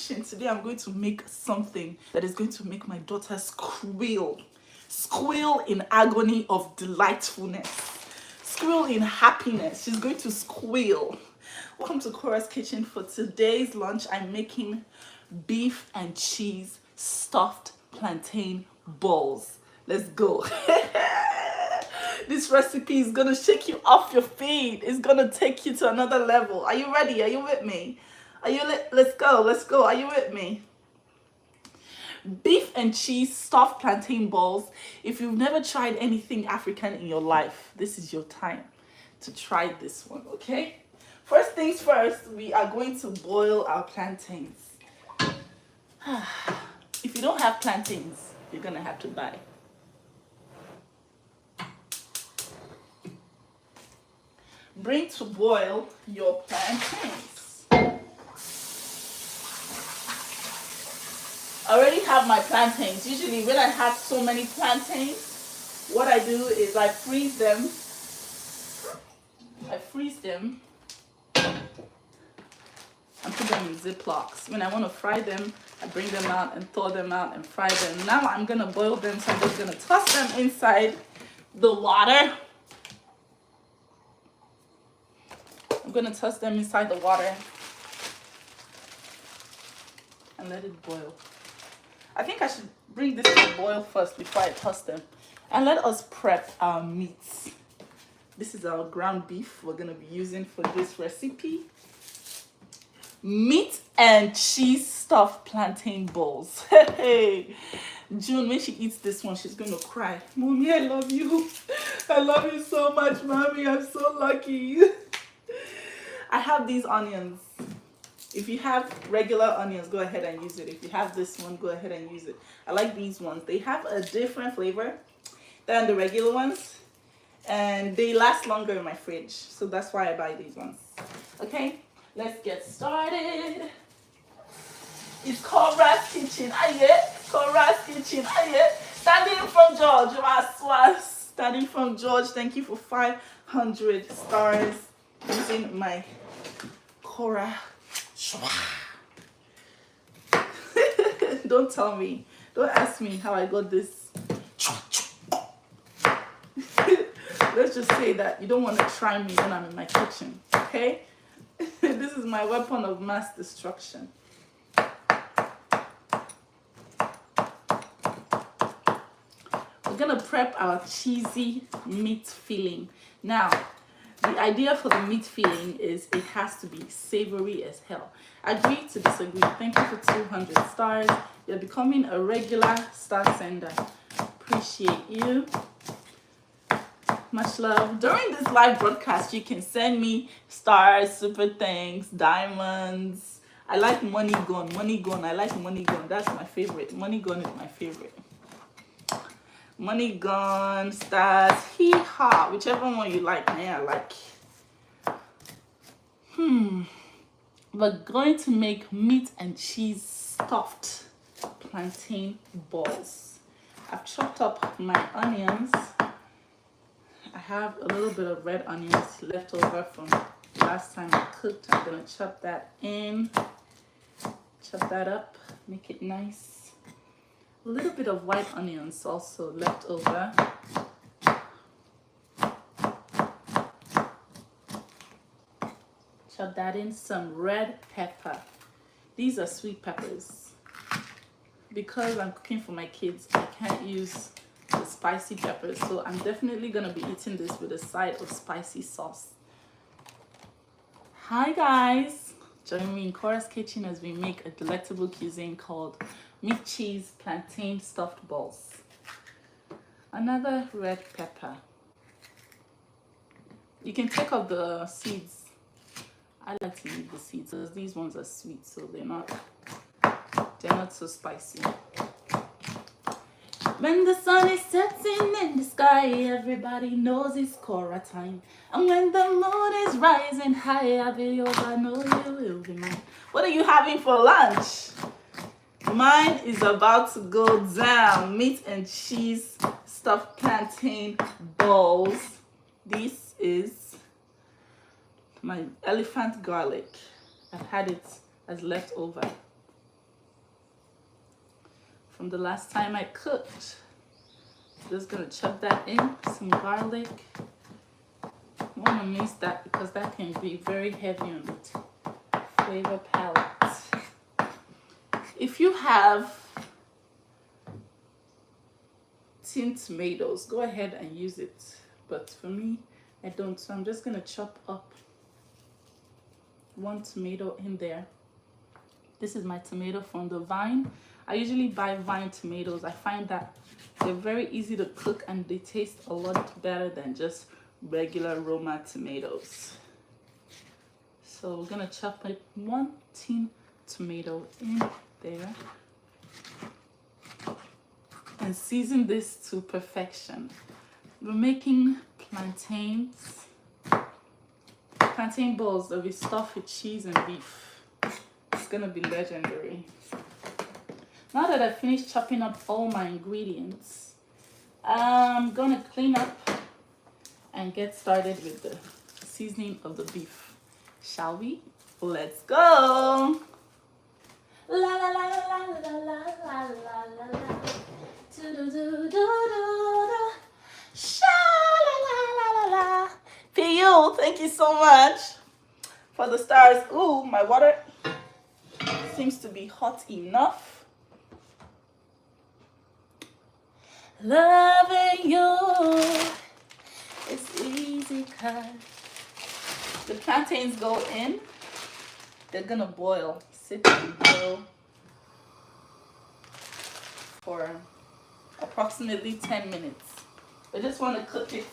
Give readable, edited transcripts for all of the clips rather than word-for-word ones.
kitchen. Today I'm going to make something that is going to make my daughter squeal. Squeal in agony of delightfulness. Squeal in happiness. She's going to squeal. Welcome to Korra's kitchen. For today's lunch, I'm making beef and cheese stuffed plantain balls. Let's go. This recipe is gonna shake you off your feet. It's gonna take you to another level. Are you ready? Are you with me? Let's go. Let's go. Are you with me? Beef and cheese stuffed plantain balls. If you've never tried anything African in your life, this is your time to try this one, okay? First things first, we are going to boil our plantains. If you don't have plantains, you're gonna have to buy. Bring to boil your plantains. I already have my plantains. Usually when I have so many plantains, what I do is I freeze them. And put them in Ziplocs. When I want to fry them, I bring them out and thaw them out and fry them. Now I'm gonna boil them, so I'm just gonna toss them inside the water. I'm gonna toss them inside the water and let it boil. I think I should bring this to boil first before I toss them. And let us prep our meats. This is our ground beef we're gonna be using for this recipe. Meat and cheese stuffed plantain balls. Hey, June, when she eats this one, she's gonna cry. Mommy, I love you. I love you so much, Mommy. I'm so lucky. I have these onions. If you have regular onions, go ahead and use it. If you have this one, go ahead and use it. I like these ones. They have a different flavor than the regular ones, and they last longer in my fridge. So that's why I buy these ones. Okay, let's get started. It's Korra's kitchen. Korra's kitchen. Standing from George. Standing from George. Thank you for 500 stars. Using my Korra. Don't tell me. Don't ask me how I got this. Let's just say that you don't want to try me when I'm in my kitchen, okay? This is my weapon of mass destruction. We're gonna prep our cheesy meat filling. Now, the idea for the meat filling is it has to be savory as hell. Agree to disagree. Thank you for 200 stars. You're becoming a regular star sender. Appreciate you. Much love. During this live broadcast, you can send me stars, super thanks, diamonds. I like money gun. I like money gun. That's my favorite. Money gun is my favorite. Money gun, stars, hee-haw, whichever one you like, man, I like. We're going to make meat and cheese stuffed plantain balls. I've chopped up my onions. I have a little bit of red onions left over from last time I cooked. I'm gonna chop that in, chop that up, make it nice. A little bit of white onions also left over. Chop that in. Some red pepper. These are sweet peppers. Because I'm cooking for my kids, I can't use the spicy peppers, so I'm definitely gonna be eating this with a side of spicy sauce. Hi guys, join me in Korra's kitchen as we make a delectable cuisine called meat cheese plantain stuffed balls. Another red pepper. You can take off the seeds. I like to leave the seeds because these ones are sweet, so they're not so spicy. When the sun is setting in the sky, everybody knows it's Korra time. And when the moon is rising high, I know you will be mine. What are you having for lunch? Mine is about to go down. Meat and cheese stuffed plantain balls. This is my elephant garlic. I've had it as leftover. from the last time I cooked. Just gonna chop that in, some garlic. I want to mince that because that can be very heavy on the flavor palette. If you have tinned tomatoes, go ahead and use it. But for me, I don't. So I'm just gonna chop up one tomato in there. This is my tomato from the vine. I usually buy vine tomatoes. I find that they're very easy to cook and they taste a lot better than just regular Roma tomatoes. So we're gonna chop like one tin tomato in there and season this to perfection. We're making plantain balls that we stuff with cheese and beef. It's gonna be legendary. Now that I've finished chopping up all my ingredients, I'm gonna clean up and get started with the seasoning of the beef. Shall we? Let's go! La la la la la la la la la la la. Do do do do do. Sha la la la la la. PU, thank you so much for the stars. Ooh, my water seems to be hot enough. Loving you is easy cause the plantains go in. They're gonna boil, sit and boil for approximately 10 minutes. I just want to cook it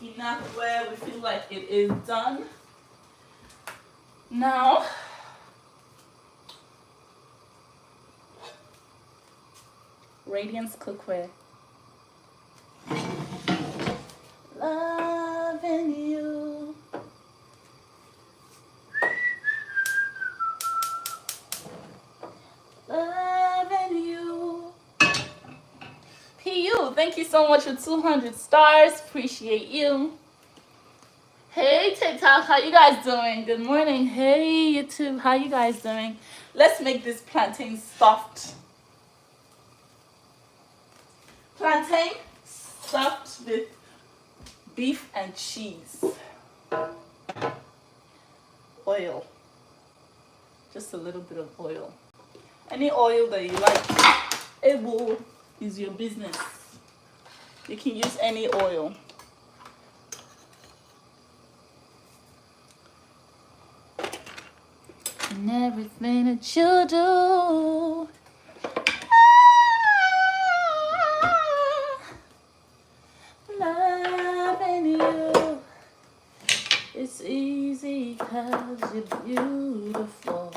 enough where we feel like it is done. Now, Radiance cookware. Loving you. Loving you. PU, thank you so much for 200 stars. Appreciate you. Hey TikTok, how you guys doing? Good morning. Hey YouTube, how you guys doing? Let's make this plantain stuffed. Plantain stuffed with beef and cheese. Oil. Just a little bit of oil. Any oil that you like. Able is your business. You can use any oil. And everything that you do. Loving you. It's easy cause you're beautiful.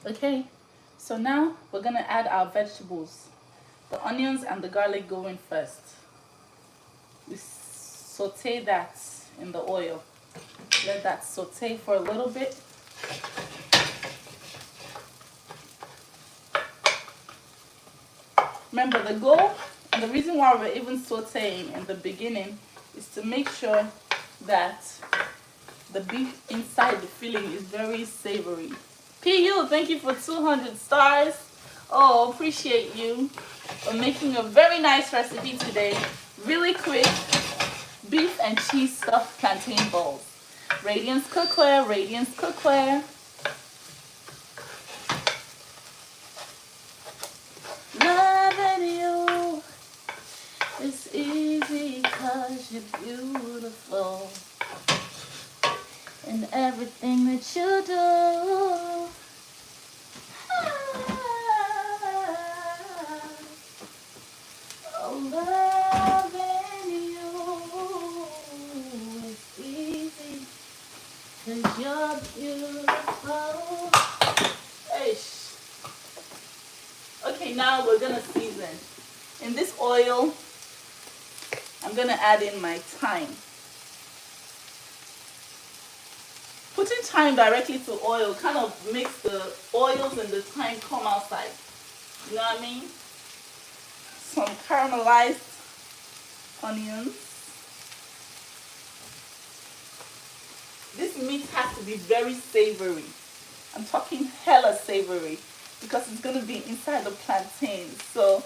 Okay, so now we're gonna add our vegetables. The onions and the garlic go in first. We saute that in the oil. Let that saute for a little bit. Remember, the goal and the reason why we're even sauteing in the beginning is to make sure that the beef inside the filling is very savory. PU, thank you for 200 stars. Oh, appreciate you. We're making a very nice recipe today. Really quick. Beef and cheese stuffed plantain balls. Radiance cookware, Radiance cookware. Loving you. It's easy cause you're beautiful. In everything that you do. Oh, loving you is easy cause you're beautiful. Ish. Okay, now we're gonna season. In this oil, I'm gonna add in my thyme. Putting thyme directly to oil kind of makes the oils and the thyme come outside. You know what I mean? Some caramelized onions. This meat has to be very savory. I'm talking hella savory because it's going to be inside the plantains. So,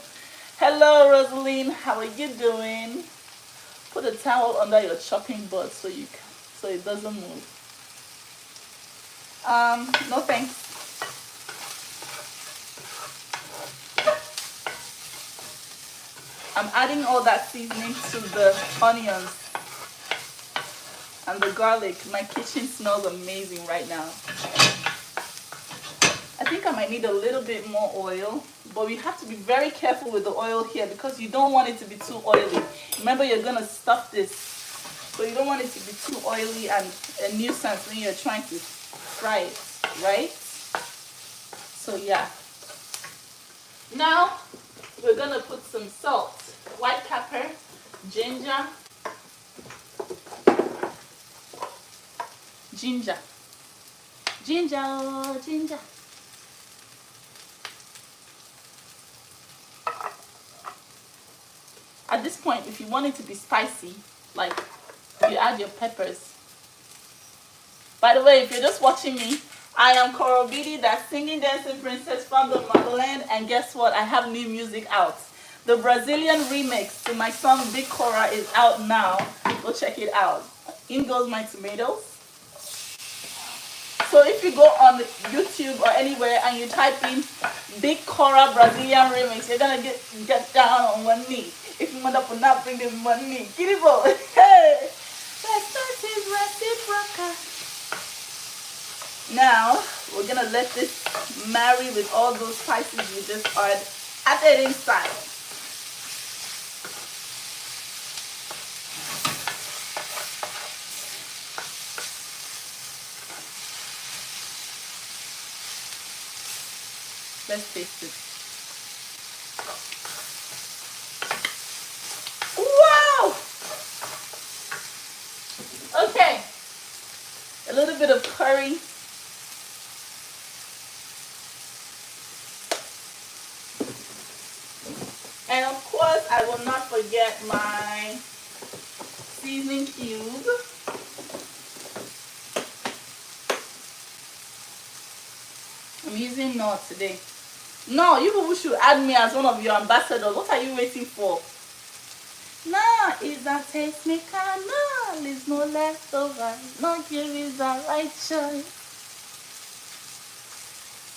hello Rosaline, how are you doing? Put a towel under your chopping board so it doesn't move. No thanks. I'm adding all that seasoning to the onions and the garlic. My kitchen smells amazing right now. I think I might need a little bit more oil, but we have to be very careful with the oil here because you don't want it to be too oily. Remember, you're gonna stuff this, so you don't want it to be too oily and a nuisance when you're trying to fry it, right? So yeah. Now we're gonna put some salt, white pepper, ginger, ginger. At this point, if you want it to be spicy, like, you add your peppers. By the way, if you're just watching me, I am Korra Obidi, that singing dancing princess from the motherland, and guess what? I have new music out. The Brazilian remix to my song Big Korra is out now. Go check it out. In goes my tomatoes. So if you go on YouTube or anywhere and you type in Big Korra Brazilian remix, you're gonna get down on one knee. If you want to not bring them one knee, get it go. Hey, respect is reciprocal. Now we're gonna let this marry with all those spices we just added inside. Let's taste it. Wow! Okay. A little bit of curry. And of course, I will not forget my seasoning cube. I'm using Knorr today. No, you people should add me as one of your ambassadors. What are you waiting for? No, is a taste maker. No, there's no leftover. No, here is the right choice.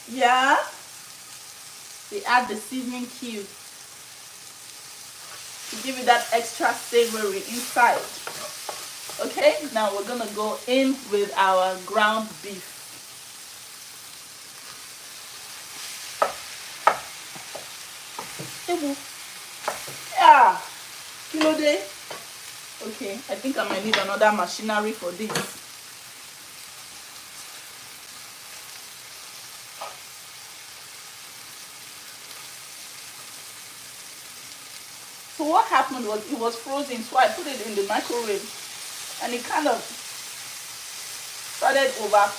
Yeah. We add the seasoning cube to give it that extra savory inside. Okay, now we're gonna go in with our ground beef. Yeah, kilo day. Okay, I think I might need another machinery for this. So what happened was it was frozen, so I put it in the microwave and it kind of started over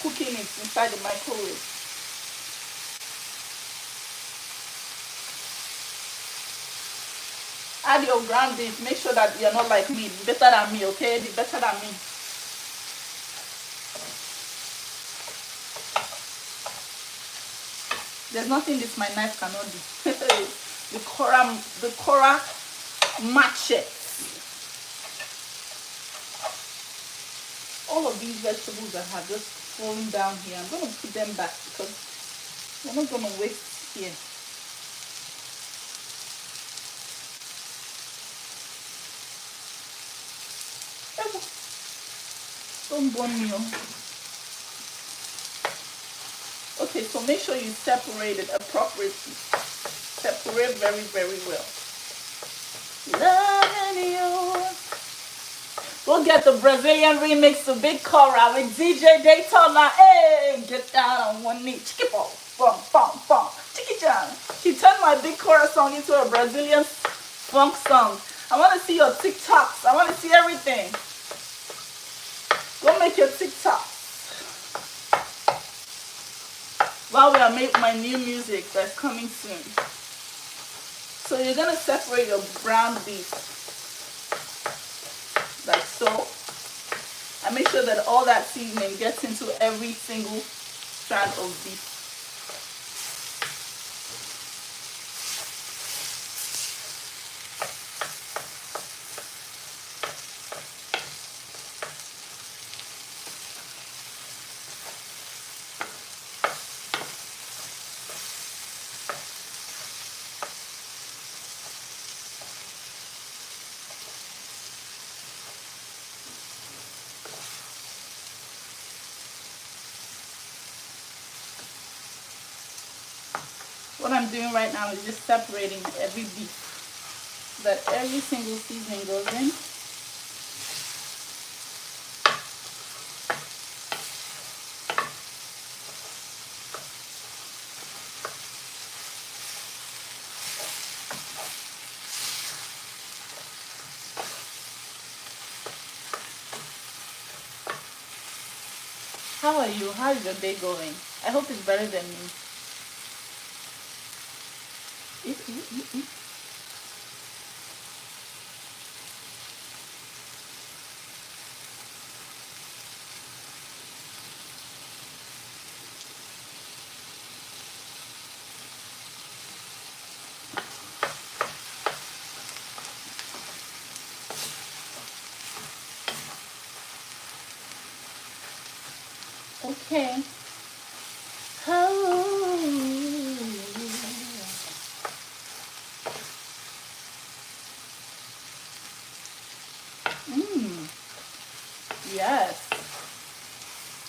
cooking it inside the microwave. Add your ground beef. Make sure that you're not like me. Be better than me, okay? Be better than me. There's nothing this my knife cannot do. the Korra machete. All of these vegetables that have just fallen down here, I'm going to put them back because we're not going to waste here. Don't burn me. Okay, so make sure you separate it appropriately. Separate very, very well. Loving you. Go get the Brazilian remix to Big Korra with DJ Daytona. Hey, get down on one knee. Chickie bom, bom, bom, bom. Chickie Chan. She turned my Big Korra song into a Brazilian funk song. I want to see your TikToks. I want to see everything. Go make your TikToks. While we are making my new music that's coming soon. So you're going to separate your ground beef. so. I make sure that all that seasoning gets into every single strand of beef. What I'm doing right now is just separating every beef so that every single seasoning goes in. How are you? How is your day going? I hope it's better than me. Okay. Yes.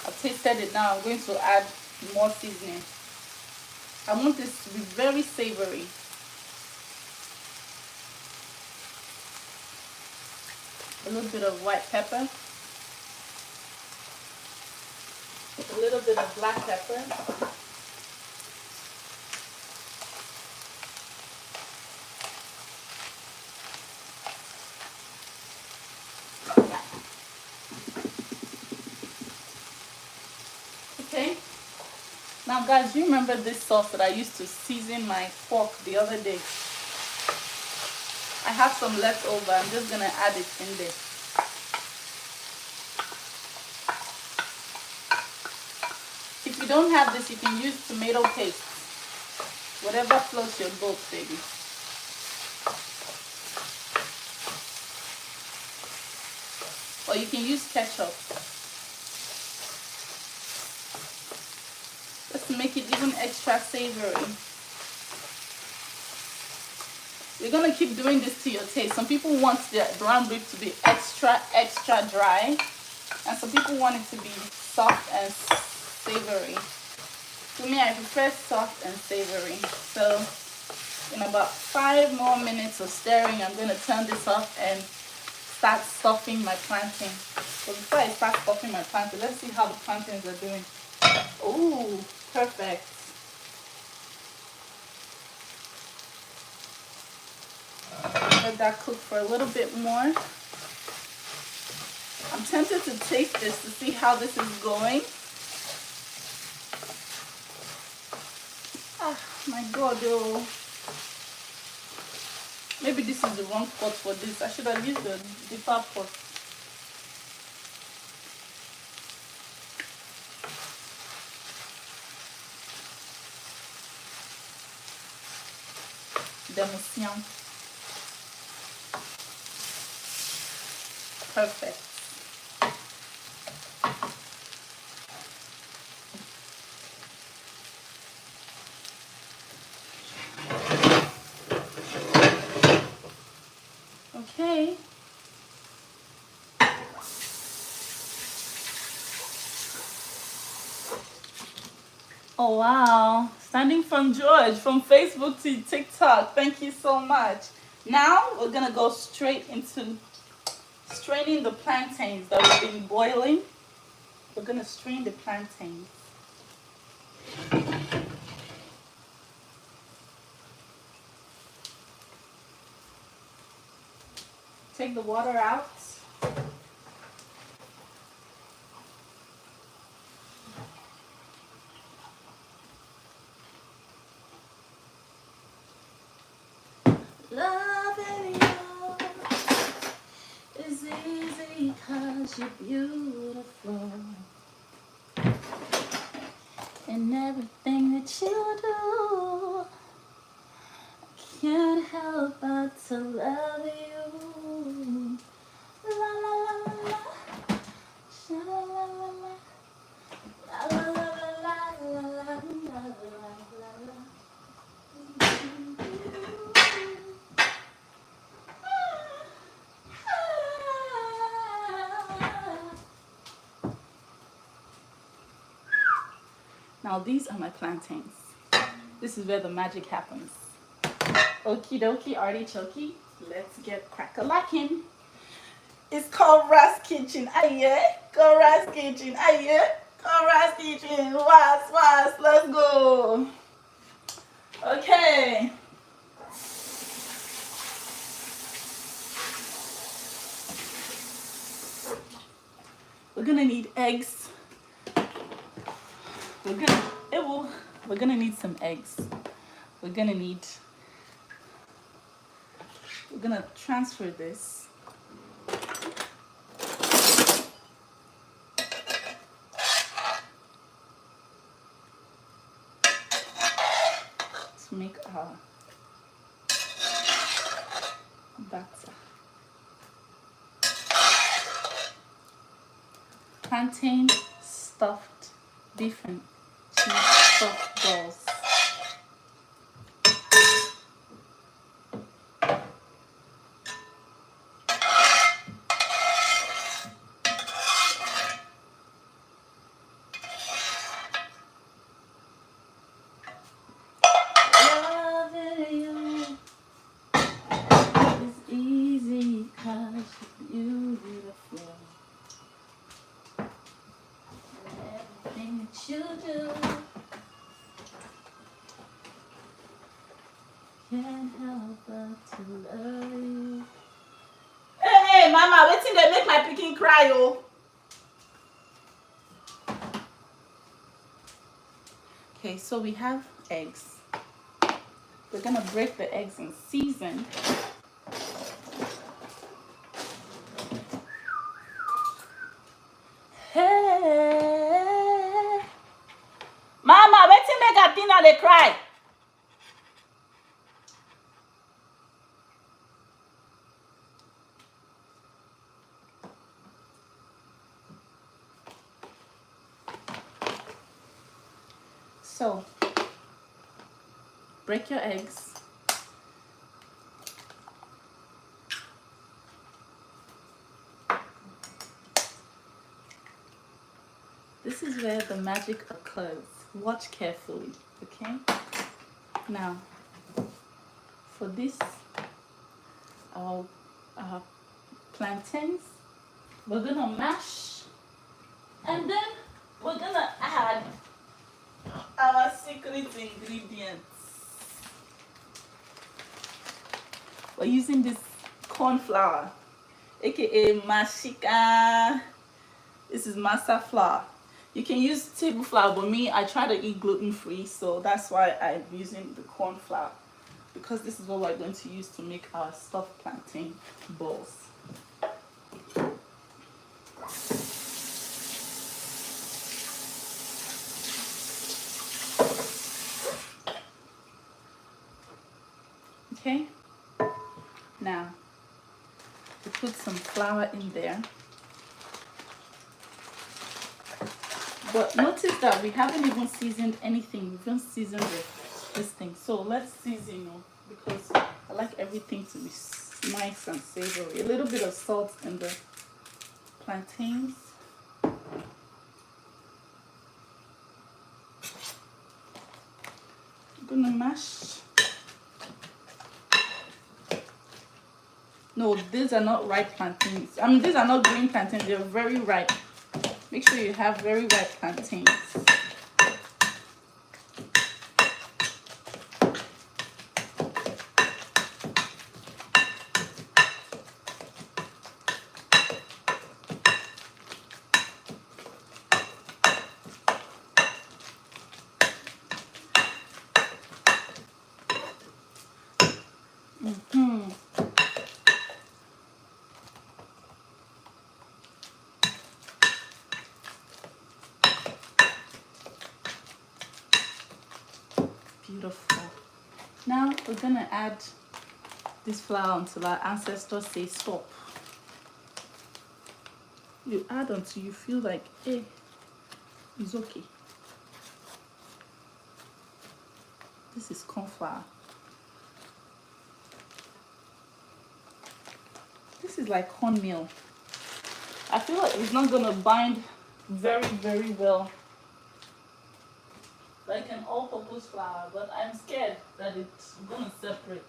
I've tasted it now. I'm going to add more seasoning. I want this to be very savory. A little bit of white pepper. A little bit of black pepper. Okay. Now guys, you remember this sauce that I used to season my pork the other day? I have some left over. I'm just going to add it in there. If you don't have this, you can use tomato paste. Whatever floats your boat, baby. Or you can use ketchup. Just to make it even extra savory. You're going to keep doing this to your taste. Some people want their brown beef to be extra dry. And some people want it to be soft and savory. To me, I prefer soft and savory. So in about 5 more minutes of stirring, I'm going to turn this off and start stuffing my plantain. So before I start stuffing my plantain, let's see how the plantains are doing. Oh, perfect. Let that cook for a little bit more. I'm tempted to taste this to see how this is going. Ah, my God, oh. Maybe this is the wrong pot for this. I should have used the deeper pot. Demotion. Perfect. Okay. Oh wow, standing from George from Facebook to TikTok. Thank you so much. Now we're gonna go straight into straining the plantains that we've been boiling. We're gonna strain the plantains. Take the water out. Loving you is easy 'cause you're beautiful. And everything that you do, I can't help but to love you. La la la la la, sha la la la la, la la la la la la la la la. Now these are my plantains. This is where the magic happens. Okie dokie, artichoke. Let's get crack-a-lacking. It's Korra's Kitchen. Aye, Korra's Kitchen. Aye, Korra's Kitchen. Was. Let's go. Okay. We're gonna need eggs. We're gonna need some eggs. We're gonna transfer this. To make our batter. Plantain stuffed beef and cheese stuffed balls. Loving you is easy 'cause you're beautiful. Everything that you do, can't help but to love you. Hey, mama, wait till they make my pikin cry, oh. Okay, so we have eggs. We're gonna break the eggs and season. Hey, mama, wait till make Athena they cry. So, break your eggs. This is where the magic occurs. Watch carefully, okay? Now, for this, our plantains, we're gonna mash, and then we're gonna add our secret ingredients. We're using this corn flour, aka mashika. This is masa flour. You can use table flour, but me, I try to eat gluten-free, so that's why I'm using the corn flour, because this is what we're going to use to make our stuffed plantain balls. Okay, now we put some flour in there, but notice that we haven't even seasoned anything. We haven't seasoned this thing, so let's season it, because I like everything to be nice and savory. A little bit of salt in the plantains. I'm gonna mash. No, these are not ripe plantains. I mean, these are not green plantains. They're very ripe. Make sure you have very ripe plantains. now we're gonna add this flour until our ancestors say stop. You add until you feel like, hey, it's okay. This is corn flour. This is like cornmeal. I feel like it's not gonna bind very well like an all-purpose flour, but I'm scared that it's gonna separate.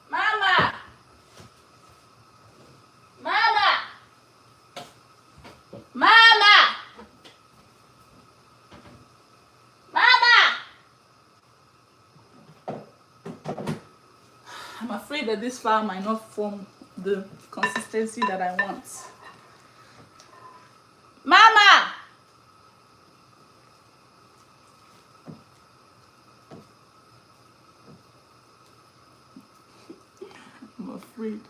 Mama! Mama! Mama! Mama! I'm afraid that this flour might not form the consistency that I want. Mama! I'm afraid.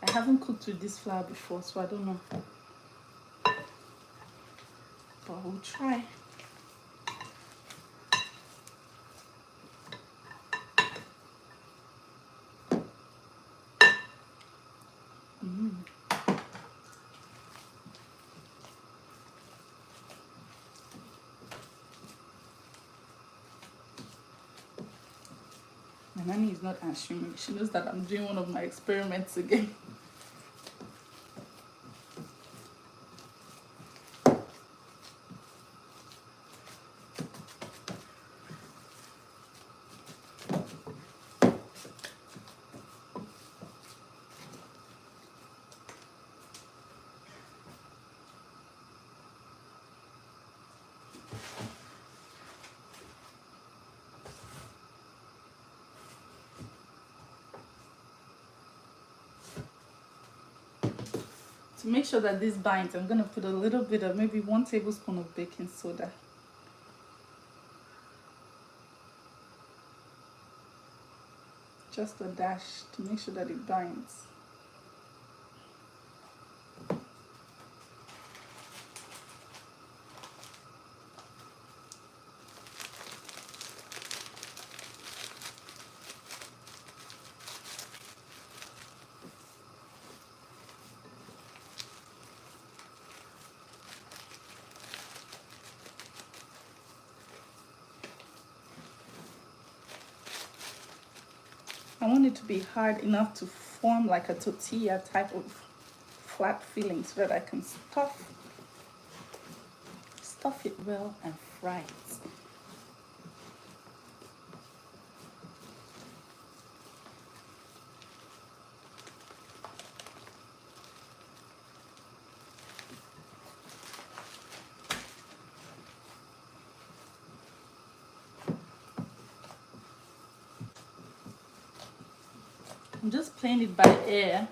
I haven't cooked with this flour before, so I don't know. But we'll try. My nanny is not answering me. She knows that I'm doing one of my experiments again. To make sure that this binds, I'm going to put a little bit of maybe 1 tablespoon of baking soda. Just a dash to make sure that it binds. I want it to be hard enough to form like a tortilla type of flat filling so that I can stuff it well and fry it. I'm just playing it by ear.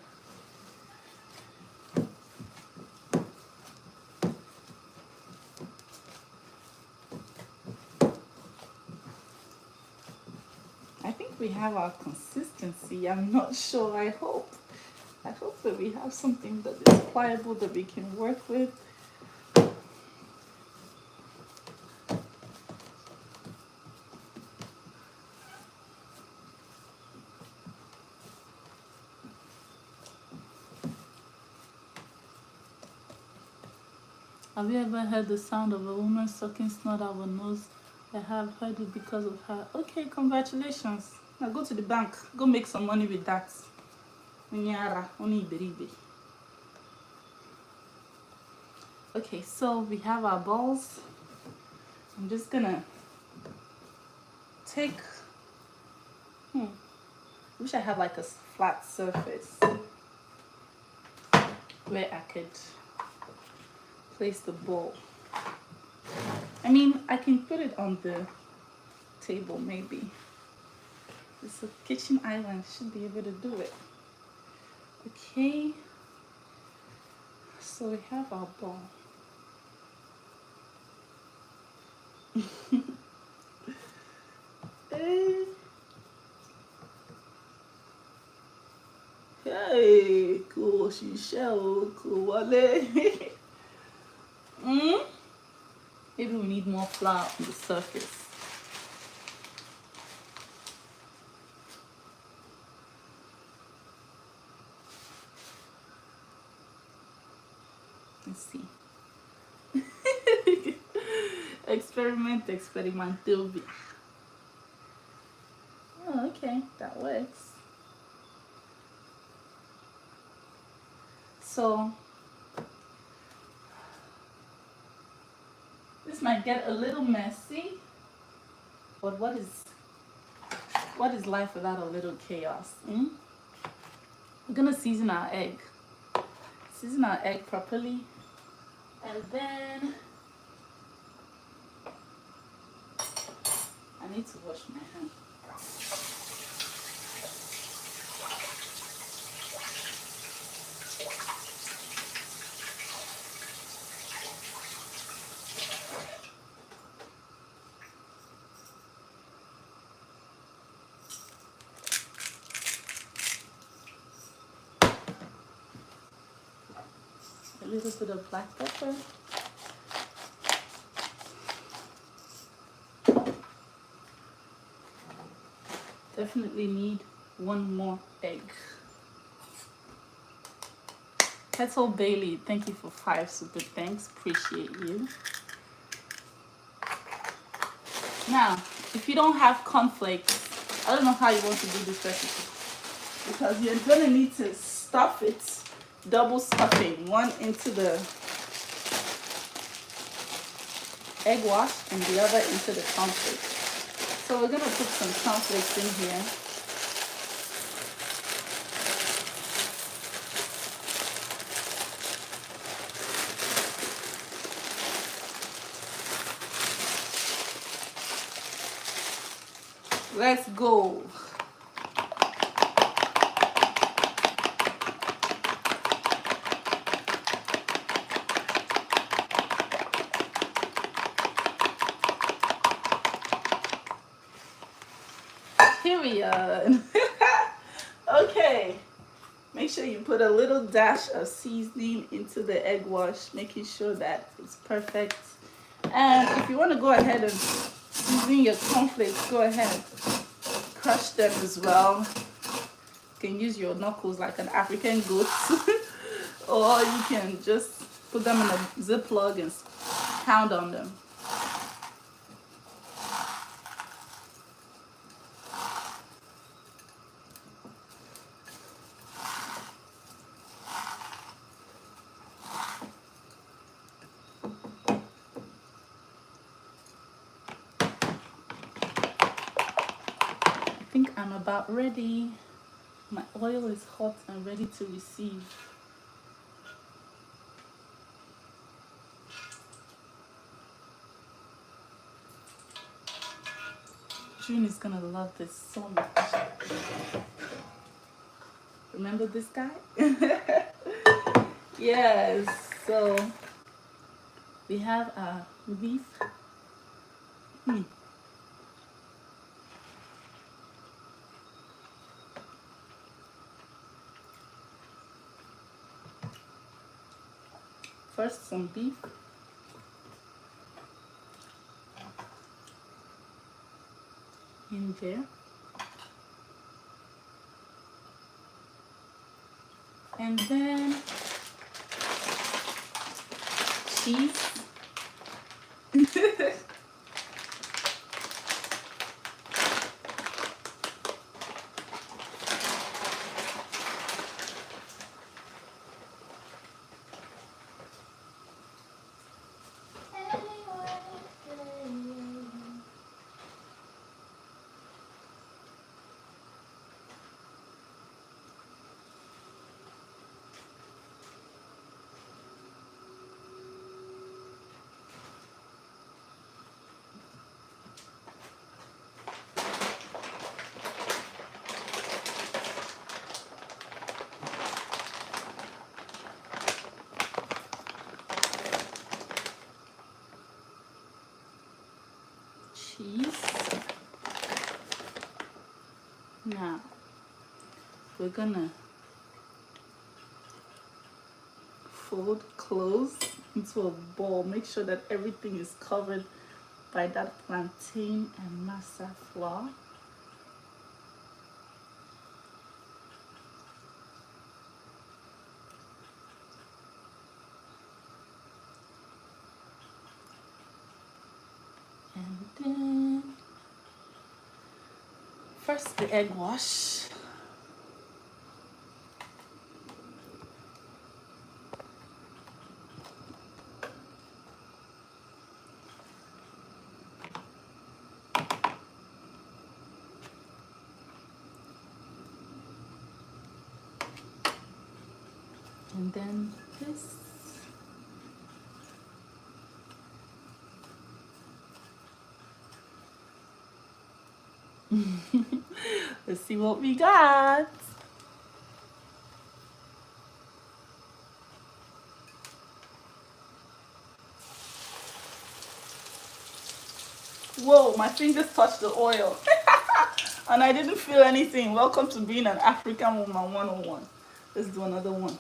I think we have our consistency. I'm not sure. I hope that we have something that is pliable that we can work with. Have you ever heard the sound of a woman sucking snot out of her nose? I have heard it because of her. Okay, congratulations. Now go to the bank. Go make some money with that. Okay, so we have our balls. I'm just gonna take... wish I had like a flat surface where I could place the ball. I mean, I can put it on the table maybe. It's a kitchen island, should be able to do it. Okay, so we have our ball. Hey, hey, cool, she shell, cool, wale. Mm? Maybe we need more flour on the surface. Let's see. Experimental. Oh, okay, that works. So this might get a little messy, but what is life without a little chaos? Mm? We're gonna season our egg. Season our egg properly, and then I need to wash my hands. A little bit of black pepper. Definitely need one more egg. Kettle Bailey, thank you for 5 super thanks. Appreciate you. Now, if you don't have cornflakes, I don't know how you want to do this recipe because you're gonna need to stuff it, double stuffing, one into the egg wash and the other into the cornflakes. So we're gonna put some cornflakes in here. Let's go. Period. Okay. Make sure you put a little dash of seasoning into the egg wash, making sure that it's perfect. And if you want to go ahead and season your cornflakes, go ahead. Crush them as well. You can use your knuckles like an African goat. Or you can just put them in a Ziploc and pound on them. I think I'm about ready. My oil is hot and ready to receive. June is gonna love this so much. Remember this guy? Yes, so we have our beef. First, some beef. In there. And then cheese. we're gonna fold close into a ball. Make sure that everything is covered by that plantain and masa flour. And then first the egg wash. And then this. Let's see what we got. Whoa, my fingers touched the oil. And I didn't feel anything. Welcome to being an African woman 101. Let's do another one.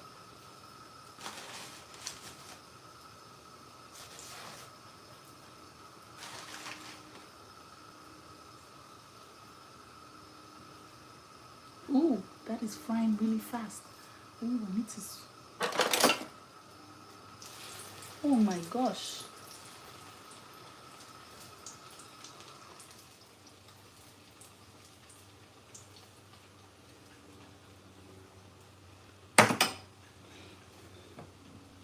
Ooh, that is frying really fast. Ooh, I need to. Oh my gosh. I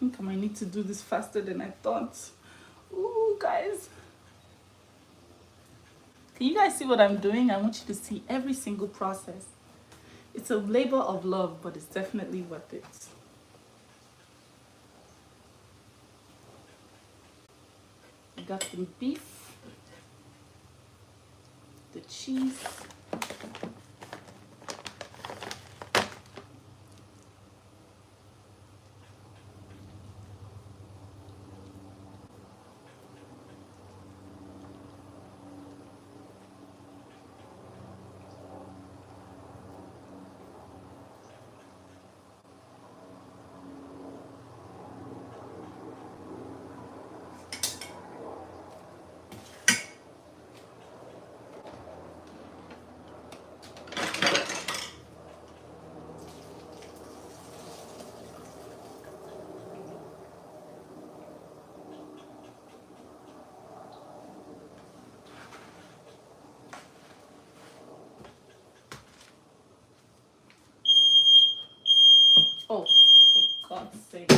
think I might need to do this faster than I thought. Ooh, guys. Can you guys see what I'm doing? I want you to see every single process. It's a labor of love, but it's definitely worth it. I got the beef, the cheese, oh, for God's sake.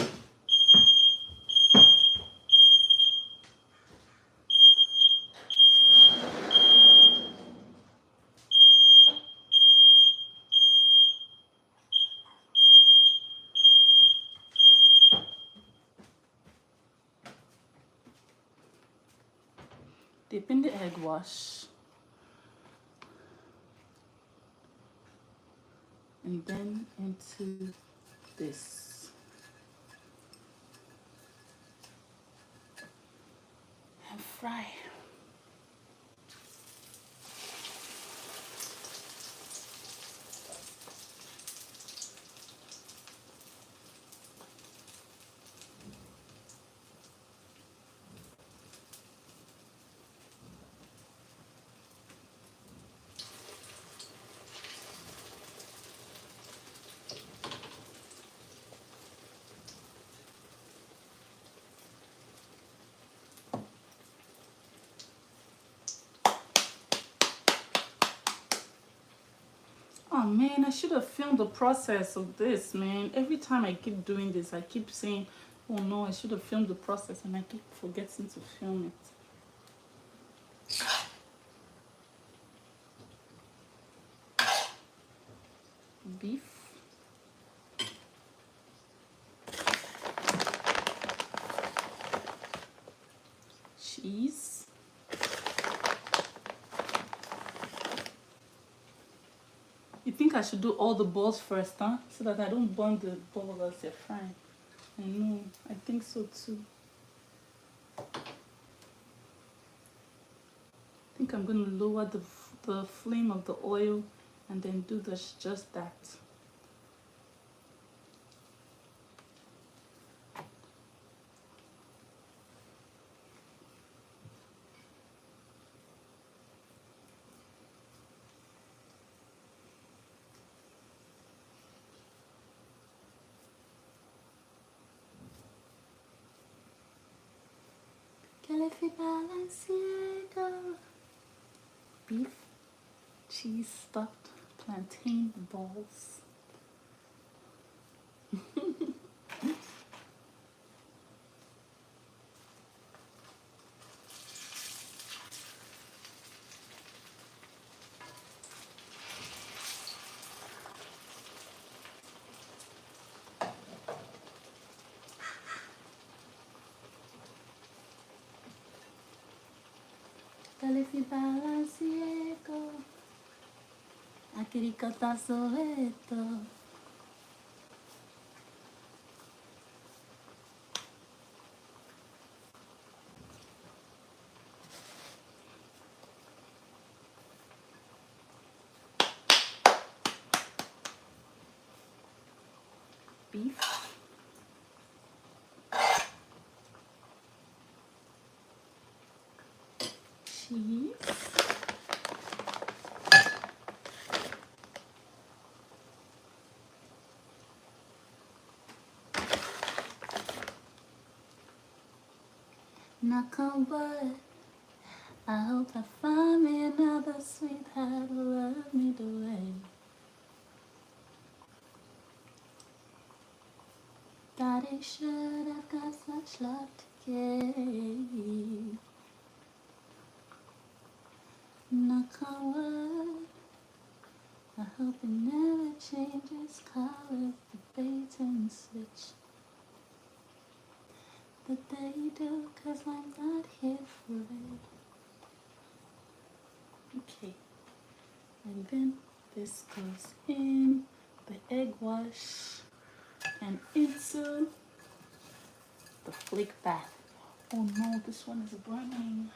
Dip in the egg wash. And then into this. And fry. Oh man, I should have filmed the process of this, man. Every time I keep doing this, I keep saying, oh no, I should have filmed the process, and I keep forgetting to film it. Beef. Cheese. You think I should do all the balls first, huh? So that I don't burn the ball as they're frying. I know, I think so too. I think I'm going to lower the flame of the oil and then do this, just that. Balenciaga. Beef cheese stuffed plantain balls. Balefi Balenciaga. Akirikata Soweto. Beef. Cheese. Knock on wood. I hope I find me another sweetheart who love me the way that he should. I've got such love to give. Knock on wood. I hope it never changes colors, the bait and switch. But they do, 'cause I'm not here for it. Okay, and then this goes in the egg wash and into the flake bath. Oh no, this one is burning.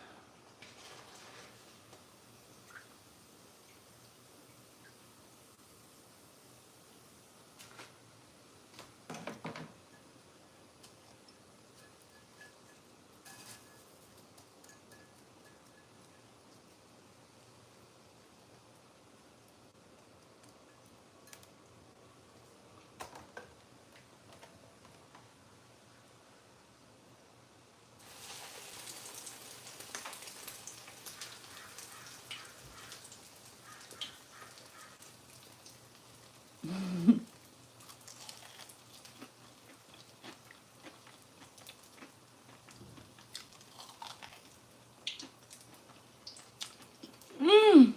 Mmm.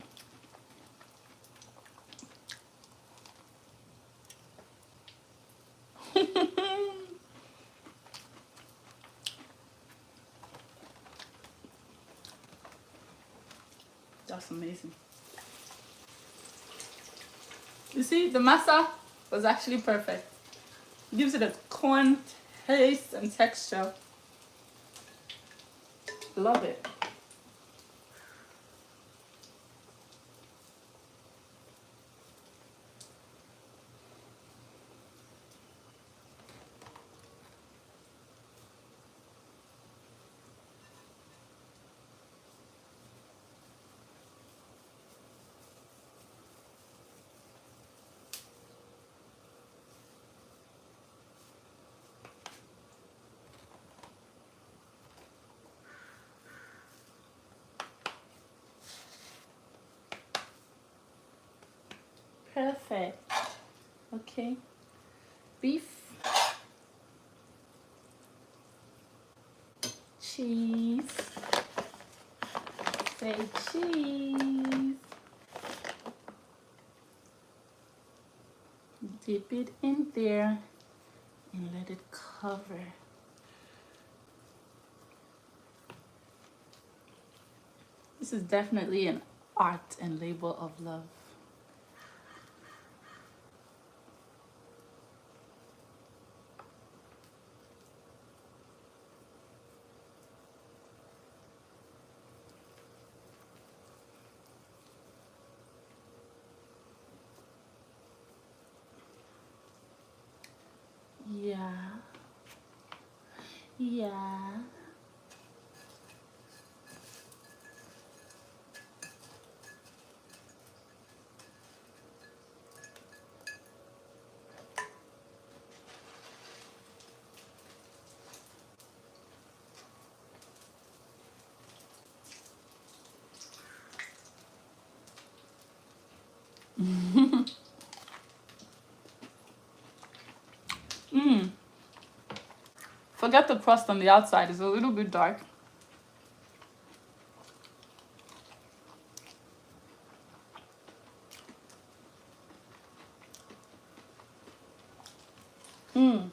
That's amazing. You see, the masa was actually perfect. It gives it a corn taste and texture. Love it. Perfect. Okay. Beef. Cheese. Say cheese. Dip it in there and let it cover. This is definitely an art and labor of love. Yeah. Yeah. Mm. Forget the crust on the outside. It's a little bit dark. Mm.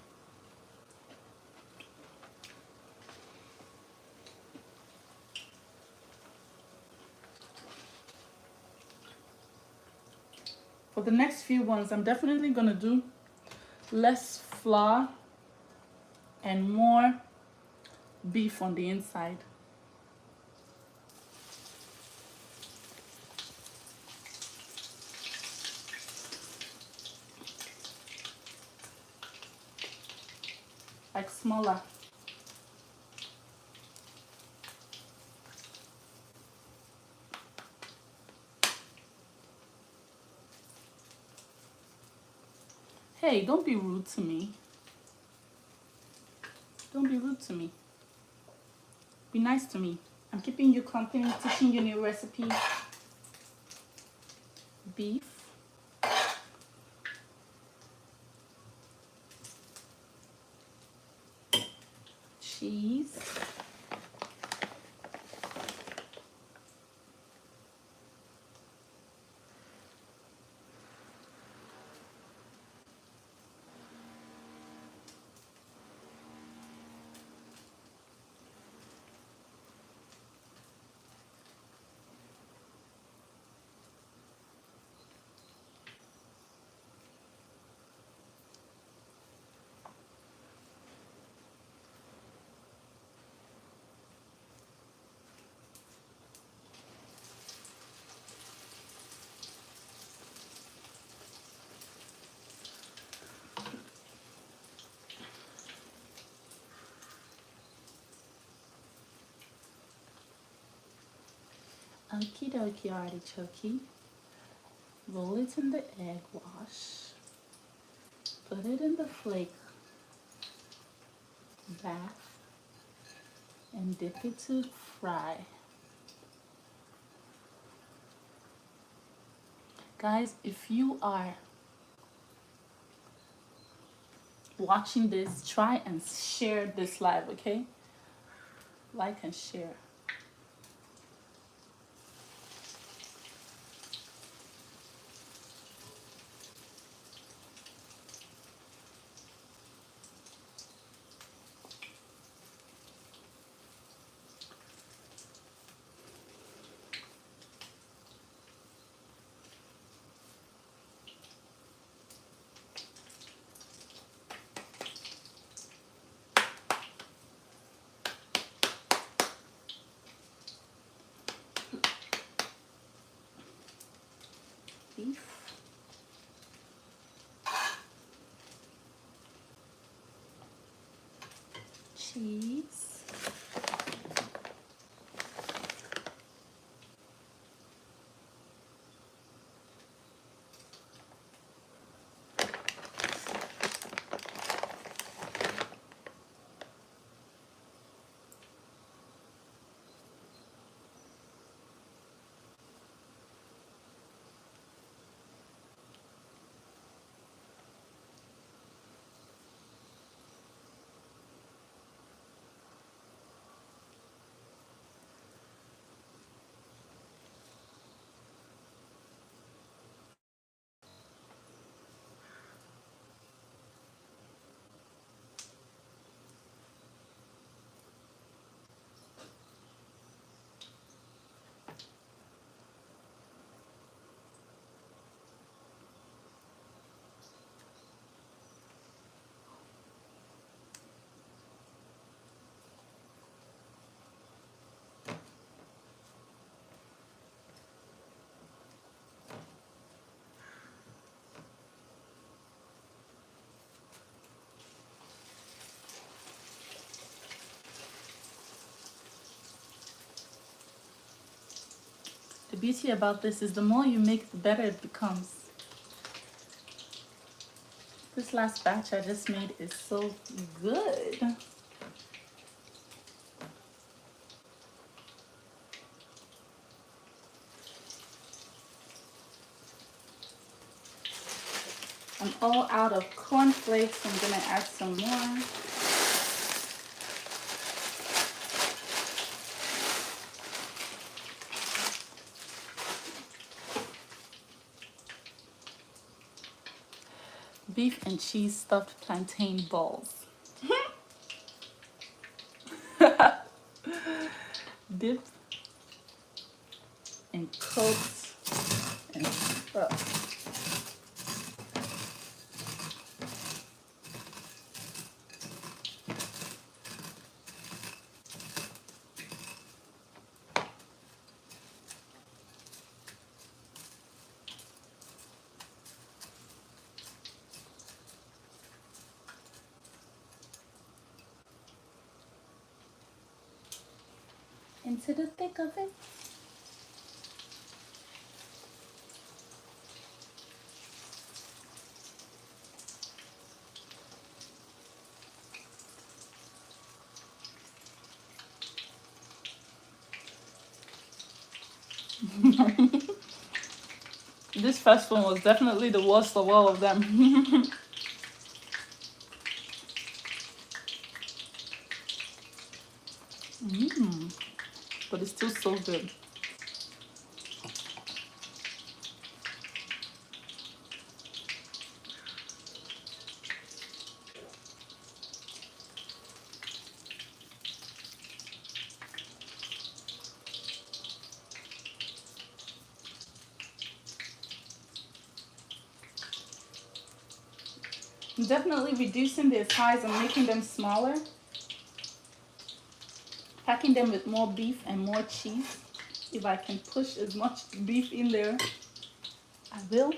For the next few ones, I'm definitely gonna do less flour and more beef on the inside. Like smaller. Hey, don't be rude to me. Don't be rude to me. Be nice to me. I'm keeping you company, teaching you new recipes. Beef. Cheese. Okie dokie artichoke. Roll it in the egg wash. Put it in the flake bath and dip it to fry. Guys, if you are watching this, try and share this live, okay? Like and share. Beef. Cheese. The beauty about this is the more you make, the better it becomes. This last batch I just made is so good. I'm all out of cornflakes, so I'm gonna add some more. Beef and cheese stuffed plantain balls. Dip and coat and stuff. Into the thick of it. This first one was definitely the worst of all of them. But it's still so good. I'm definitely reducing their size and making them smaller. Packing them with more beef and more cheese. If I can push as much beef in there, I will.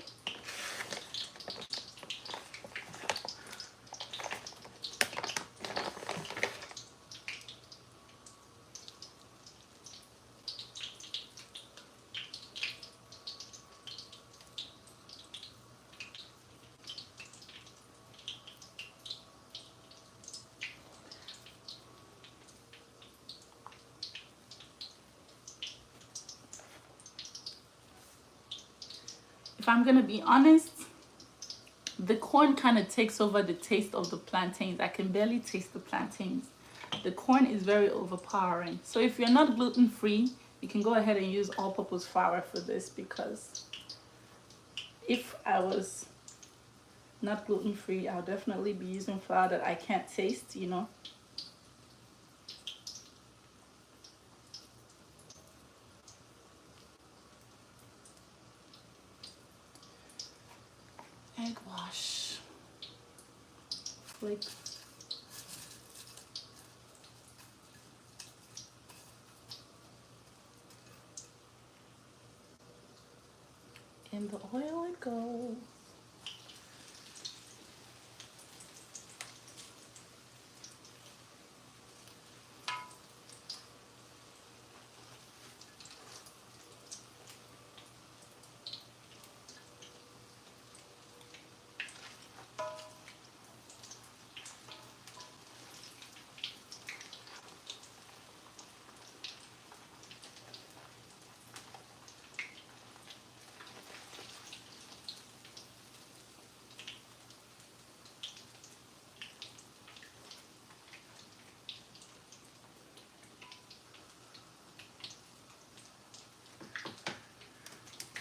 If I'm gonna be honest, the corn kind of takes over the taste of the plantains. I can barely taste the plantains. The corn is very overpowering. So if you're not gluten free, you can go ahead and use all-purpose flour for this, because if I was not gluten free, I'll definitely be using flour that I can't taste, you know. Egg wash. Flake. In the oil it goes.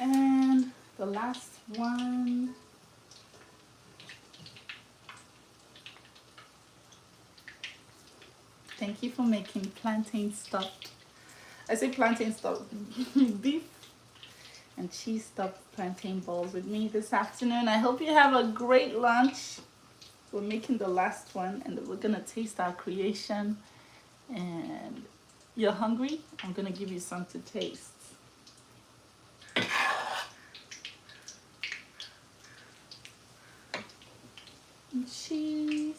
And the last one. Thank you for making plantain stuffed. I say plantain stuffed beef and cheese stuffed plantain balls with me this afternoon. I hope you have a great lunch. We're making the last one and we're gonna taste our creation. And you're hungry? I'm gonna give you some to taste. And cheese.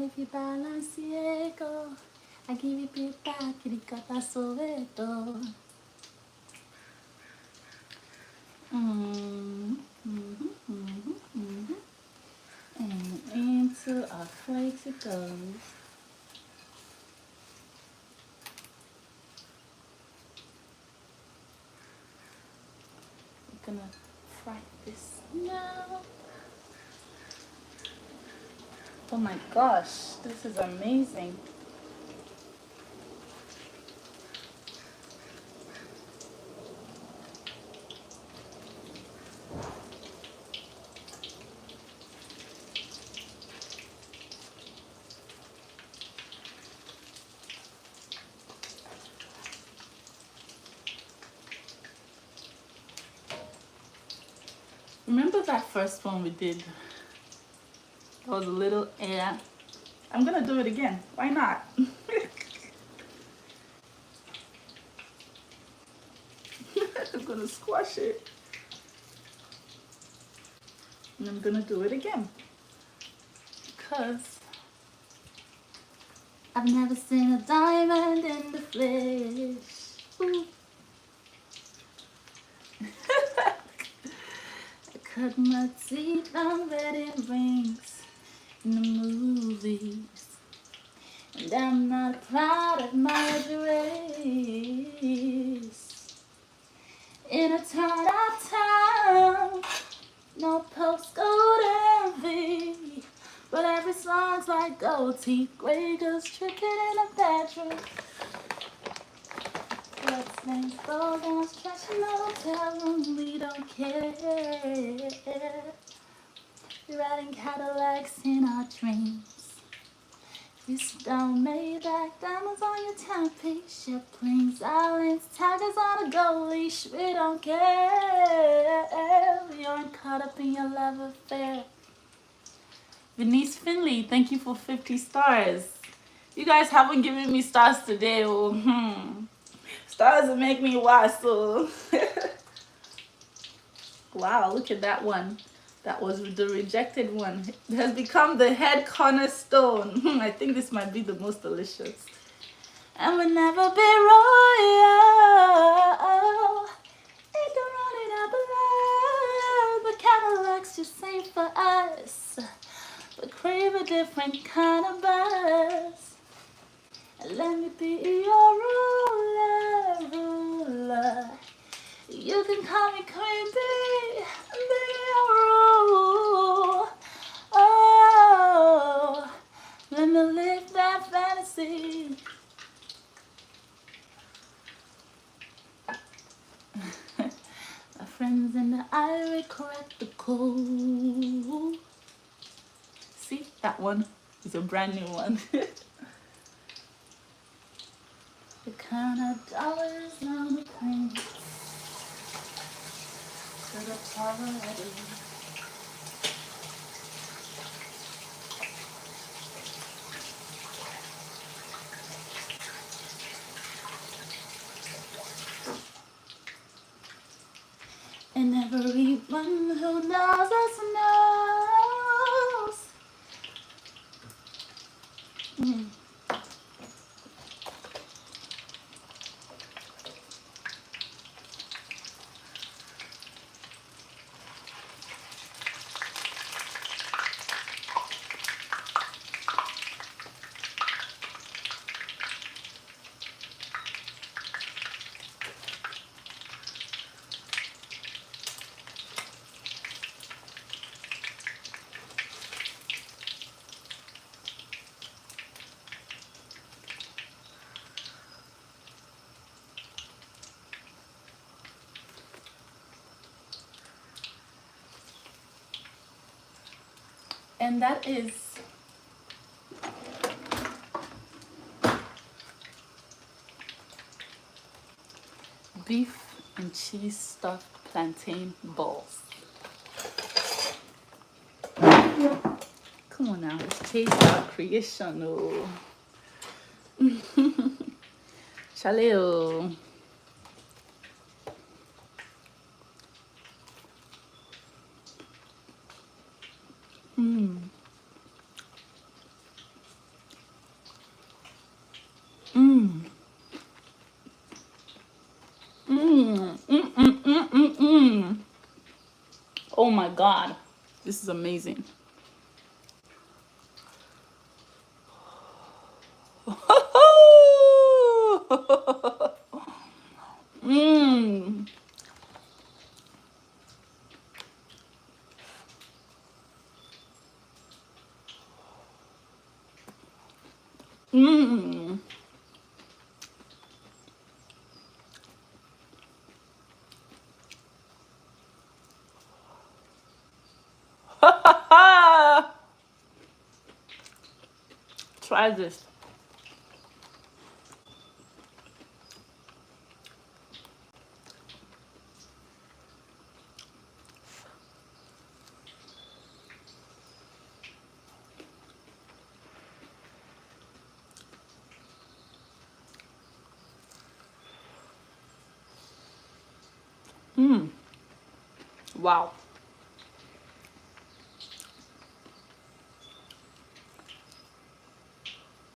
Baby balanciego, I give you pita, kirikata soweto. And into our plate it goes. We're gonna fry this now. Oh my gosh, this is amazing. Remember that first one we did? There was a little air. I'm gonna do it again. Why not? I'm gonna squash it. And I'm gonna do it again. Because I've never seen a diamond in the flesh. Ooh. I cut my teeth on wedding rings in the movies. And I'm not proud of my grace. In a torn out town, no postcode envy. But every song's like gold teeth, gray girls tricking in a bedroom. Bloodstains, gold down, stretching the hotel room, we don't care. We're riding Cadillacs in our dreams. You stone Maybach, diamonds on your timepiece, your plain silence, tigers on a gold leash. We don't care. We aren't caught up in your love affair. Venice Finley, thank you for 50 stars. You guys haven't given me stars today. Oh, Stars will make me wassail. Wow, look at that one. That was the rejected one. It has become the head cornerstone. I think this might be the most delicious. And we'll never be royal. It don't run it up below. But Cadillacs just ain't for us. But crave a different kind of buzz. And let me be your ruler. You can call me Queen Bee, be your rule. Oh, let me live that fantasy. My friends in the ivory correct the code. See, that one is a brand new one. The kind of dollars on the plane to the party. And everyone who knows us knows. And that is beef and cheese stuffed plantain balls. Come on now, let's taste our creation. Oh. Chaleo. God. This is amazing. Mmm. Mmm. Try this. Mmm. Wow.